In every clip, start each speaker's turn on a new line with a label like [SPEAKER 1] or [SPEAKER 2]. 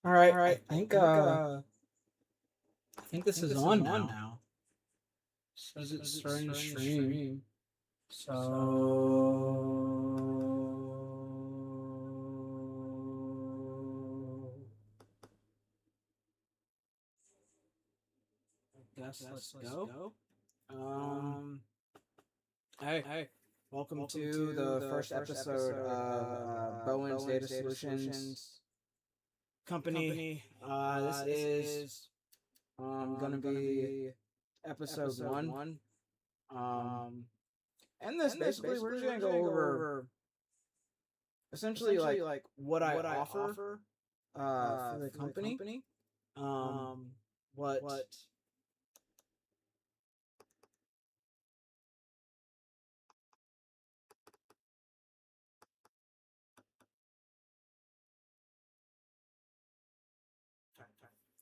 [SPEAKER 1] All right. I think this is on now. Says it's starting to stream. I guess let's go. Um, hey, welcome to the first episode of Bowens Data Solutions Company. This is gonna be episode one. And this basically we're just gonna go over essentially like what I offer for the company. What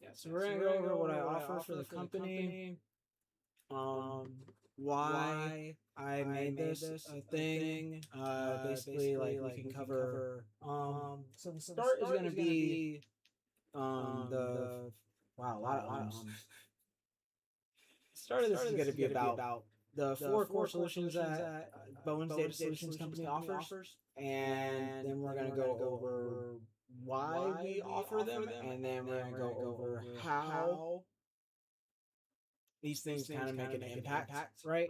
[SPEAKER 1] yeah, so we're gonna go over what I offer for the company. Why I made this a thing. Basically like we can cover so the start is gonna be the wow, a lot of start of this is gonna be about the four core solutions that Bowens Data Solutions Company offers, and then we're gonna go over why we offer them, and then we're gonna go over how these things kind of make an impact, right?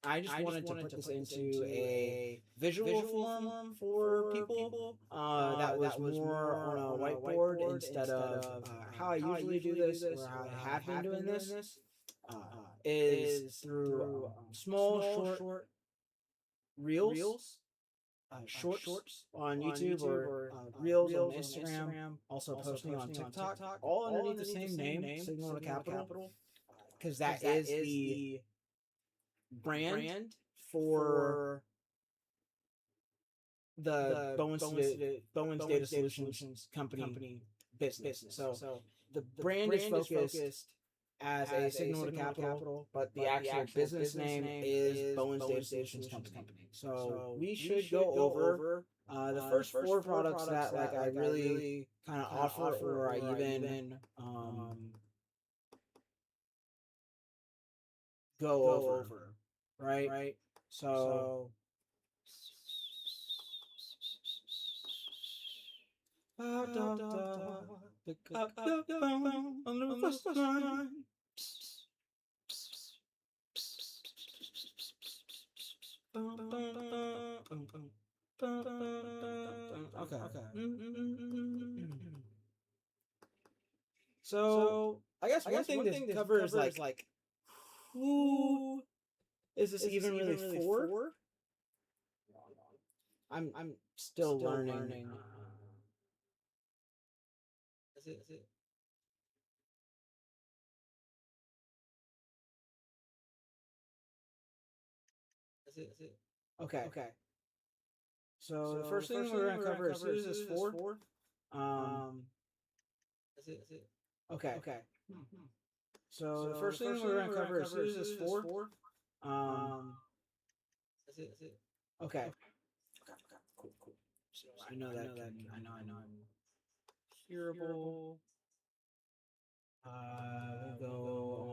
[SPEAKER 1] I just wanted to put this into a visual form for people that was more on a whiteboard instead of how I usually do this or how I have been doing this uh, is through small, short reels, shorts on YouTube or reels on Instagram, also posting on TikTok, all underneath the same name, Signal to Capital, because that is the brand for the Bowens Data Solutions Company business. So the brand is focused as a Signal to Capital, but the actual business name is Bowens Data Solutions Company. So we should go over the first four products that like I really kind of offer, or I even go over, right? So pick up the phone on the first line. Okay. So I guess one thing to cover is like who is this even really for? I'm still learning. Is it? Is it? Okay. So the first thing we're gonna cover is who is this for? Um, is it? Okay. So the first thing we're gonna cover is who is this for? Um, is it? Okay. Cool. So I know that. I know. I'm hearable. We'll go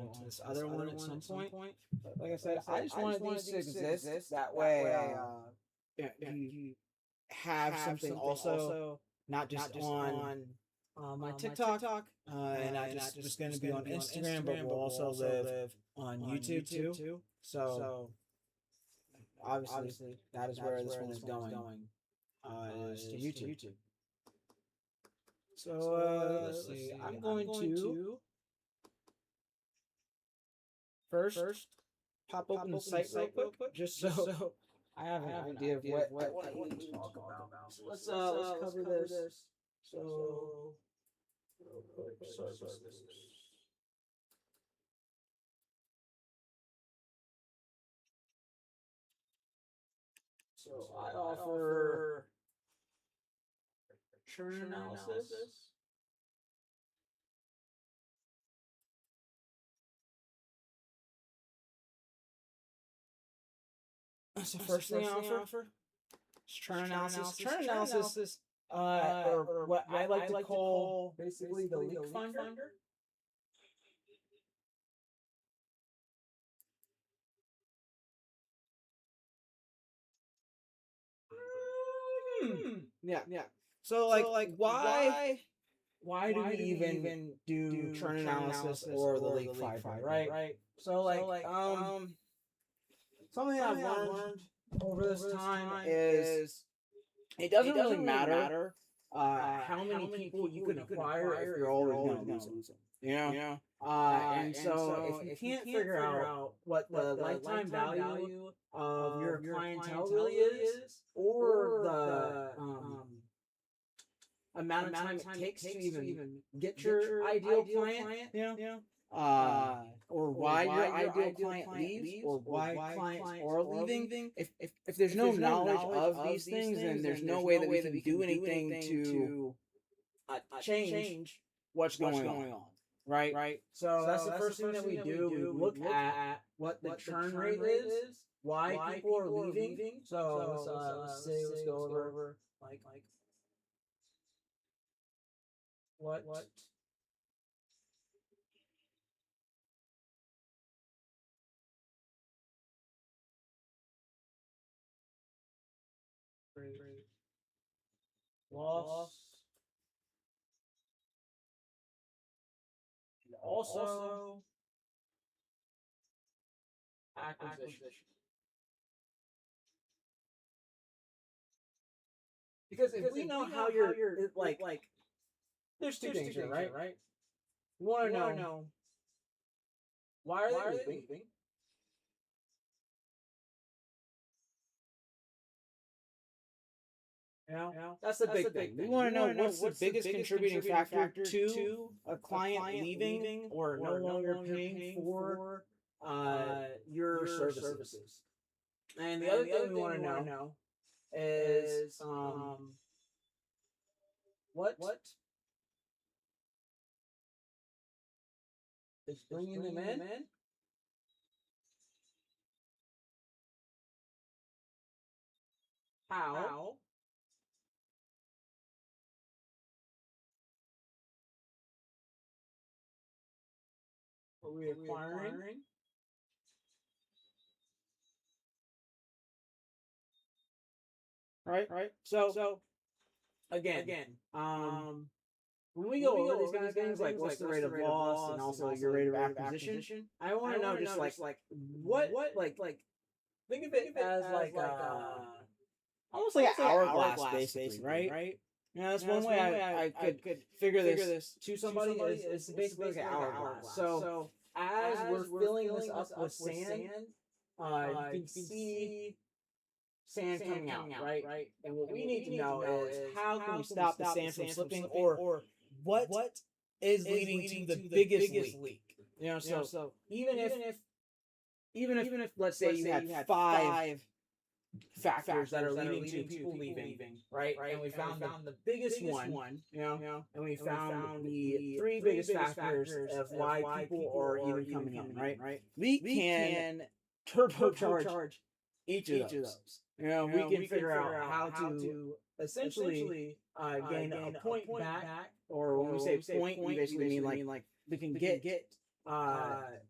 [SPEAKER 1] on to this other one at some point. But like I said, I just wanted these to exist. That way, you have something also, not just on my TikTok, and I just going to be on Instagram, but we'll also live on YouTube too. So obviously, that is where this one is going. Is to YouTube. So let's see. I'm going to first pop open the site real quick, just so I have an idea of what I want to talk about. So let's cover this. So real quick, services. So I offer churn analysis. That's the first thing I offer. Churn analysis. Churn analysis or what I like to call basically the leak finder. Yeah. So like why do we even do churn analysis or the leak finder, right? So like something I've learned over this time is it doesn't really matter how many people you can acquire if you're always going to lose them. You know? And so if you can't figure out what the lifetime value of your clientele really is, or the amount of time it takes to even get your ideal client, or why your ideal client leaves, or why clients are leaving. If there's no knowledge of these things, then there's no way that we can do anything to change what's going on. Right. So that's the first thing that we do. We look at what the churn rate is, why people are leaving. So let's go over like what loss, and also acquisition. Because if we know how you're like there's two things here, right? We want to know why are they leaving? You know, that's the big thing. We want to know what's the biggest contributing factor to a client leaving or no longer paying for your services. And the other thing we want to know is what is bringing them in. How are we acquiring? Right. So again, when we go over these kind of things, like what's the rate of loss and also your rate of acquisition, I want to know just like what like think of it as like almost like an hourglass, basically, right? You know, that's one way I could figure this to somebody is basically like an hourglass. So as we're filling this up with sand, you can see sand coming out, right? And what we need to know is how can we stop the sand from slipping, or what is leading to the biggest leak? You know, so even if let's say you had five factors that are leading to people leaving, right? And we found the biggest one, you know, and we found the three biggest factors of why people are even coming in, right? We can turbocharge each of those. You know, we can figure out how to essentially gain a point back, or when we say point, we basically mean like we can get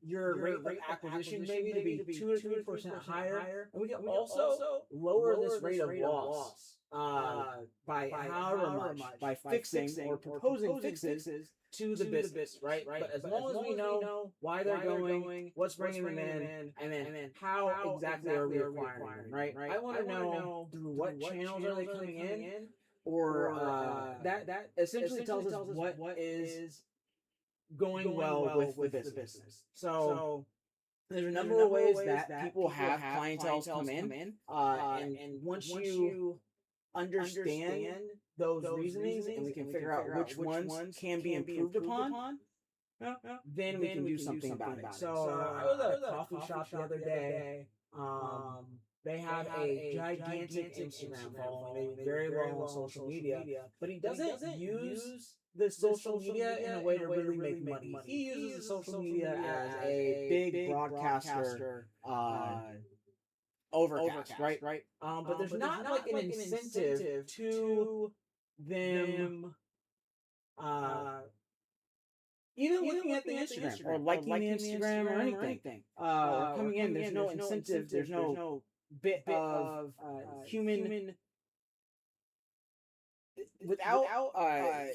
[SPEAKER 1] your rate of acquisition maybe to be 2 to 3% higher, and we can also lower this rate of loss by however much by fixing or proposing fixes to the business, right? But as long as we know why they're going, what's bringing them in, and then how exactly are we acquiring them, right? I want to know through what channels are they coming in, or that essentially tells us what is going well with the business. So there's a number of ways that people have clientele come in, and once you understand those reasonings, and we can figure out which ones can be improved upon, then we can do something about it. So I was at a coffee shop the other day. They have a gigantic Instagram following. They very well on social media, but he doesn't use the social media in a way to really make money. He uses the social media as a big broadcaster overcast, right? But there's not like an incentive to them uh, even looking at the Instagram or liking the Instagram or anything, or coming in. There's no incentive. There's no bit of human without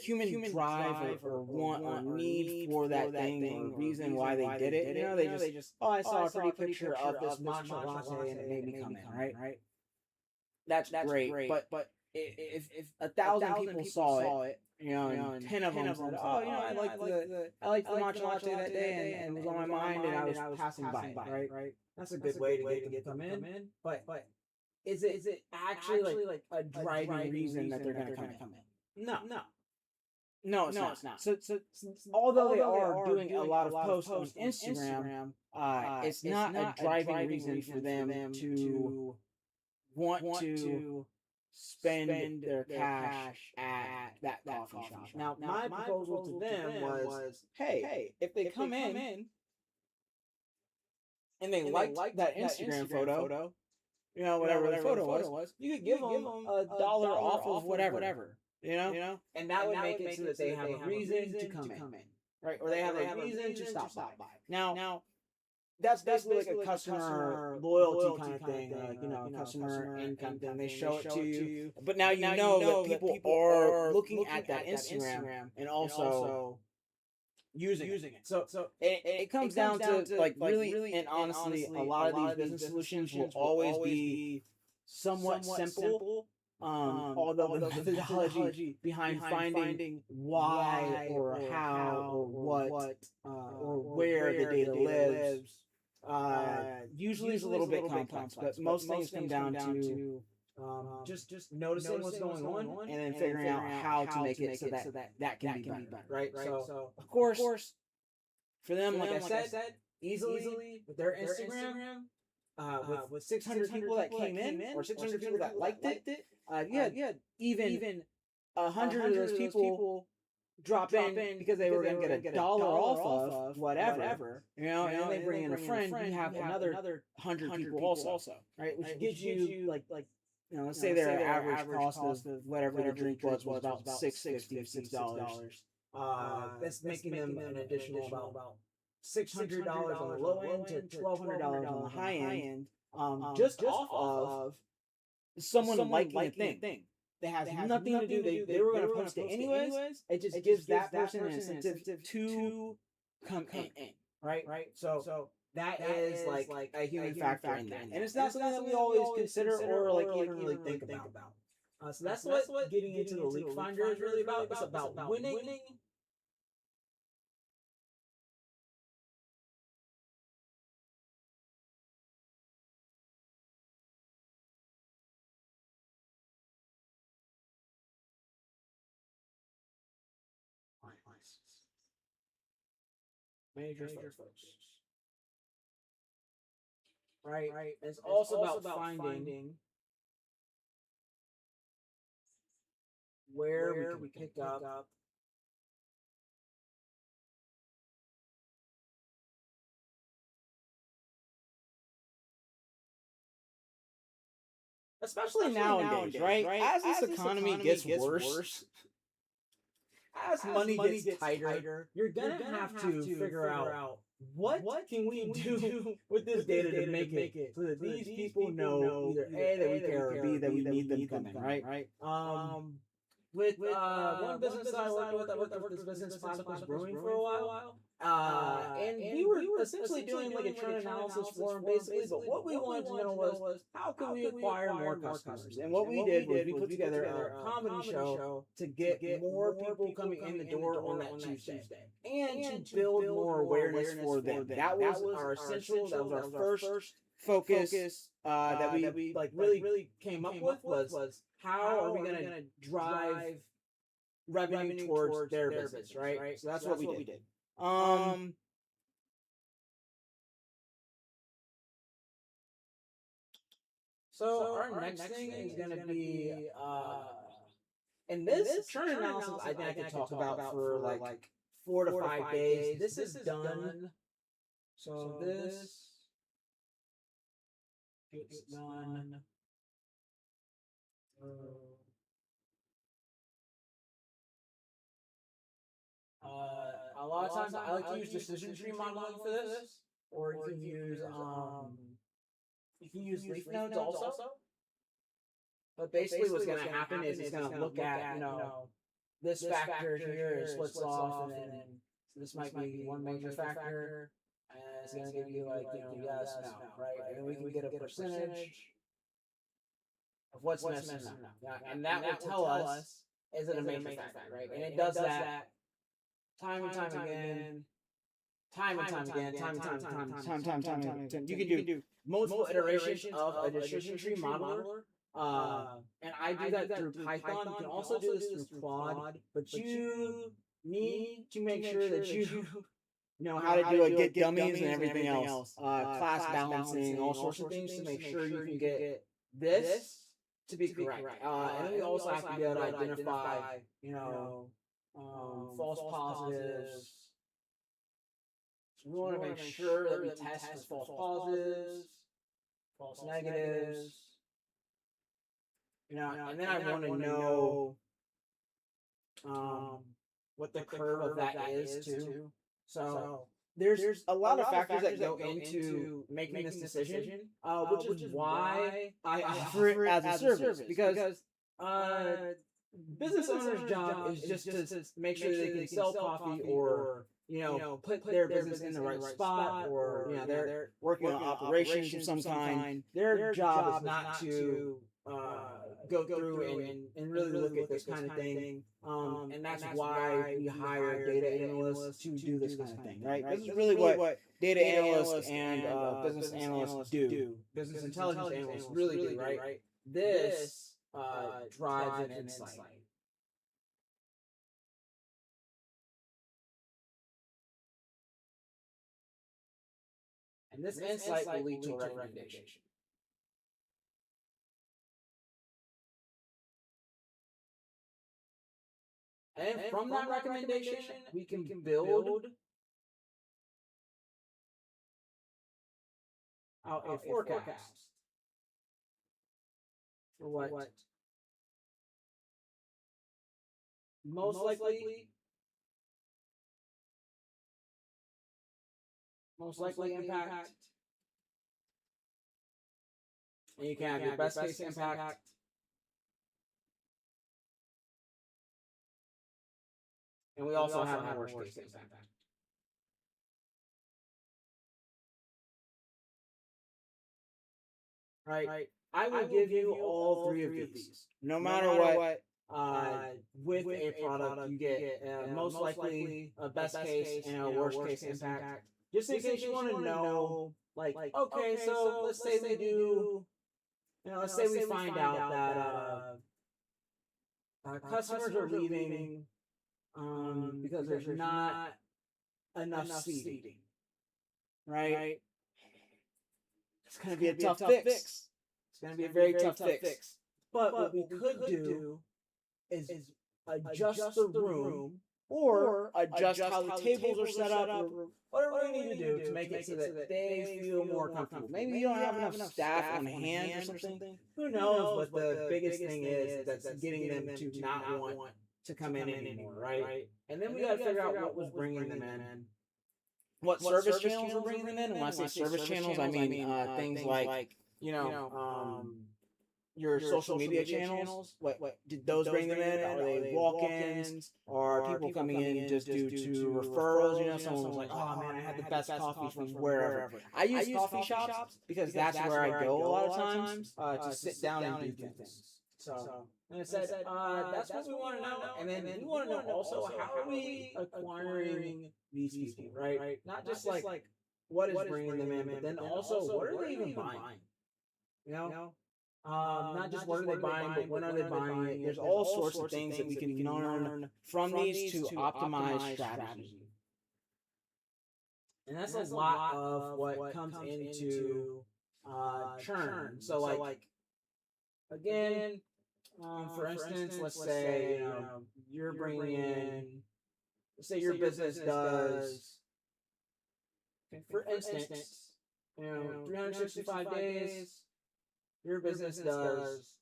[SPEAKER 1] human drive or want or need for that thing or reason why they did it. They just I saw a pretty picture of this matcha latte and it made me come in, right? That's great, but if 1,000 people saw it, and 10 of them said, "Oh, I liked the matcha latte that day, and it was on my mind, and I was passing by it," right? That's a good way to get them to come in. But is it actually like a driving reason that they're going to come in? No, it's not. So although they are doing a lot of posts on Instagram, it's not a driving reason for them to want to spend their cash at that coffee shop. Now, my proposal to them was, hey, if they come in and they liked that Instagram photo, whatever the photo was, you could give them $1 off of whatever, and that would make it so that they have a reason to come in, right? Or they have a reason to stop by. Now, that's basically like a customer loyalty kind of thing, like, customer income thing. They show it to you, but now you know that people are looking at that Instagram and also using it. So it comes down to like really and honestly, a lot of these business solutions will always be somewhat simple. Although the methodology behind finding why or how or what or where the data lives usually is a little bit complex, but most things come down to just noticing what's going on and then figuring out how to make it so that can be better, right? So of course, for them, like I said, easily with their Instagram, with 600 people that came in or 600 people that liked it, yeah, even 100 of those people drop in because they were going to get $1 off of whatever, and then they bring in a friend. You have another 100 people also, right? Which gives you like let's say their average cost of whatever the drink was about $6.50, that's making them an additional about $600 on the low end to $1,200 on the high end, just off of someone liking a thing. That has nothing to do. They were going to post it anyways. It just gives that person an incentive to come in, right? So that is like a human factor in that, and it's not something that we always consider or like even really think about. So that's what getting into the leak finder is really about. It's about winning. Major folks. Right? It's also about finding where we can pick up especially nowadays, right? As this economy gets worse, as money gets tighter, you're gonna have to figure out what can we do with this data to make it so that these people know either A, that we care, or B, that we need them coming, right? With one business that I worked with this business, Platypus Brewing, for a while. And we were essentially doing like a trend analysis for them, basically. But what we wanted to know was how can we acquire more customers? And what we did was we put together a comedy show to get more people coming in the door on that Tuesday, and to build more awareness for them. That was our essential. That was our first focus that we like really came up with was how are we going to drive revenue towards their business, right? So that's what we did. So our next thing is going to be and this churn analysis I think I could talk about for like 4 to 5 days. This is done. So this gets done. A lot of times I like to use decision tree modeling for this, or you can use leaf nodes also. But basically, what's going to happen is it's going to look at this factor here splits off, and then so this might be one major factor, and it's going to give you like yes, no, right, and then we can get a percentage of what's missing now, and that will tell us is it a major factor, right? And it does that time and time again, time and time again, time and time again. You can do multiple iterations of a decision tree modeler. And I do that through Python. You can also do this through Claude, but you need to make sure that you know how to do a get dummies and everything else, class balancing, all sorts of things to make sure you can get this to be correct. And then we also have to be able to identify, false positives. So we want to make sure that we test for false positives, false negatives. And then I want to know what the curve of that is too. So there's a lot of factors that go into making this decision, which is why I offer it as a service, because business owner's job is just to make sure they can sell coffee or put their business in the right spot, or they're working on operations of some kind. Their job is not to go through and really look at this kind of thing. And that's why we hire data analysts to do this kind of thing, right? This is really what data analysts and business analysts do. Business intelligence analysts really do, right? This drives an insight. And this insight will lead to a recommendation. And from that recommendation, we can build out a forecast for what most likely impact. And you can have your best case impact. And we also have a worst case impact. Right? I will give you all three of these. No matter what, with a product, you get most likely a best case and a worst case impact. Just in case you want to know, okay, so let's say we do, let's say we find out that customers are leaving because there's not enough seating, right? It's going to be a tough fix. It's going to be a very tough fix. But what we could do is adjust the room or adjust how the tables are set up, or whatever we need to do to make it so that they feel more comfortable. Maybe you don't have enough staff on hand or something. Who knows what the biggest thing is that's getting them to not want to come in anymore, right? And then we got to figure out what was bringing them in. What service channels are bringing them in? And when I say service channels, I mean things like, your social media channels. What did those bring them in? Are they walk-ins? Or are people coming in just due to referrals? Someone was like, oh man, I had the best coffee from wherever. I use coffee shops because that's where I go a lot of times to sit down and do things. So, and it said, that's what we want to know. And then we want to know also, how are we acquiring these people, right? Not just like what is bringing them in, but then also what are they even buying? Not just what are they buying, but when are they buying it? There's all sorts of things that we can learn from these to optimize strategy. And that's a lot of what comes into churn. So like again, for instance, let's say you're bringing in, let's say your business does, for instance, 365 days. Your business does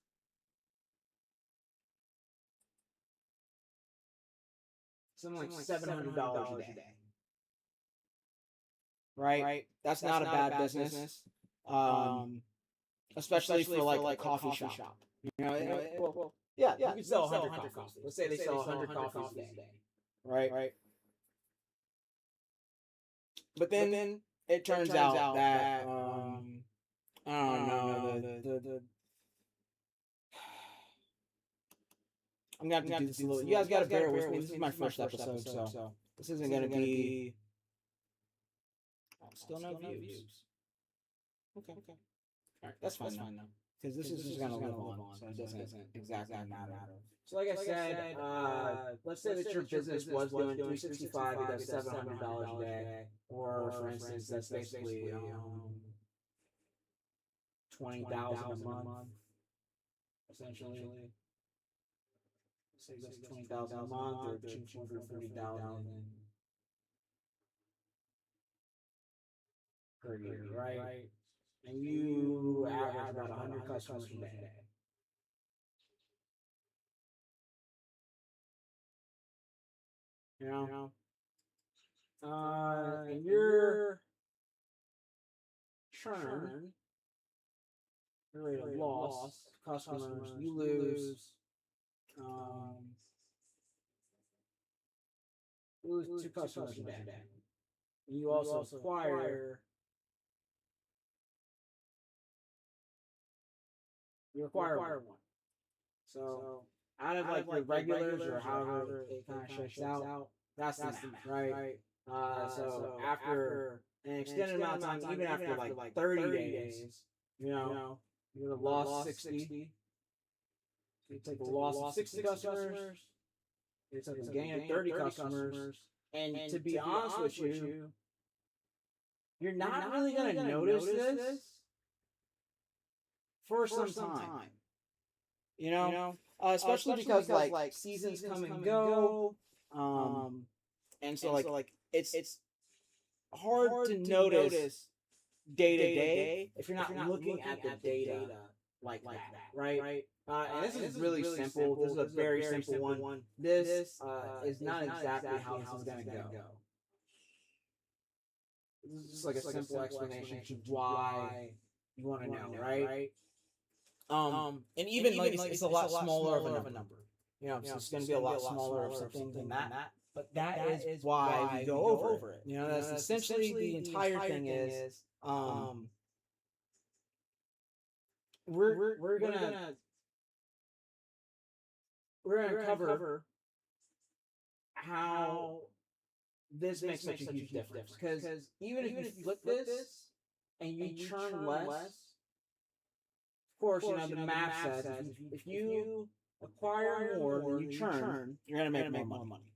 [SPEAKER 1] something like $700 a day. Right? That's not a bad business. Especially for like a coffee shop. Yeah, you can sell 100 coffees. Let's say they sell 100 coffees a day. Right? But then it turns out that I don't know, the I'm gonna have to do this a little. You guys gotta bear with me. This is my first episode, so this isn't gonna be still no views. Okay. Alright, that's fine now. Because this is just gonna live on, so it doesn't exactly matter. So like I said, let's say that your business was doing 365, you got $700 a day, or for instance, that's basically 20,000 a month, essentially. Say that's 20,000 a month, or 240,000 per year, right? And you average about 100 customers a day. You know, and your churn, your rate of loss, customers, you lose 2 customers a day. And you also acquire one. So out of like the regulars or however it kind of shakes out, that's the math, right? So after an extended amount of time, even after like 30 days, you would have lost 60. You take the loss of 60 customers, you take a gain of 30 customers, and to be honest with you, you're not really going to notice this for some time. Especially because like seasons come and go, and so like it's hard to notice day to day if you're not looking at the data like that, right? And this is really simple. This is a very simple one. This is not exactly how this is going to go. This is just like a simple explanation to why you want to know, right? And even like it's a lot smaller of a number. So it's going to be a lot smaller of something than that. But that is why we go over it. That's essentially the entire thing is we're gonna cover how this makes such a huge difference. Because even if you flip this and you churn less, of course, the math says if you acquire more than you churn, you're gonna make more money.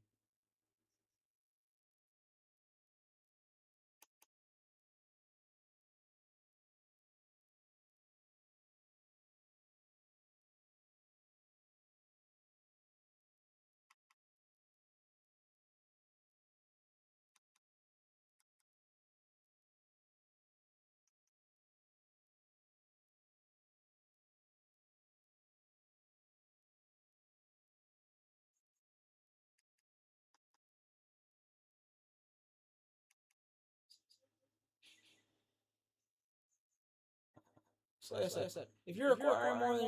[SPEAKER 1] So like I said, if you're acquiring more than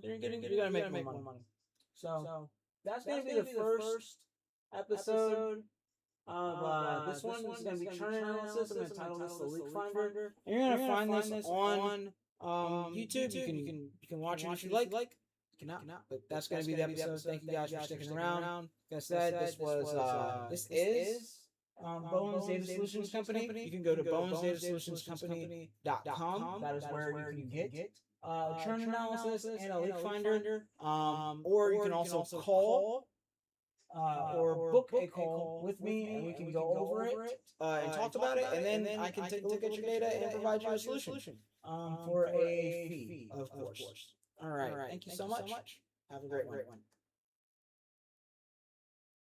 [SPEAKER 1] you're getting, you're gonna make more money. So that's gonna be the first episode of this one. This is gonna be churn analysis. I'm gonna title this the Leak Finder. And you're gonna find this on YouTube. You can watch it if you like. You cannot. But that's gonna be the episode. Thank you guys for sticking around. Like I said, this is Bowens Data Solutions Company. You can go to bowensdatasolutionscompany.com. That is where you can get churn analysis and a leak finder. Or you can also call or book a call with me, and we can go over it and talk about it, and then I can take a look at your data and provide you a solution for a fee, of course. All right. Thank you so much. Have a great one.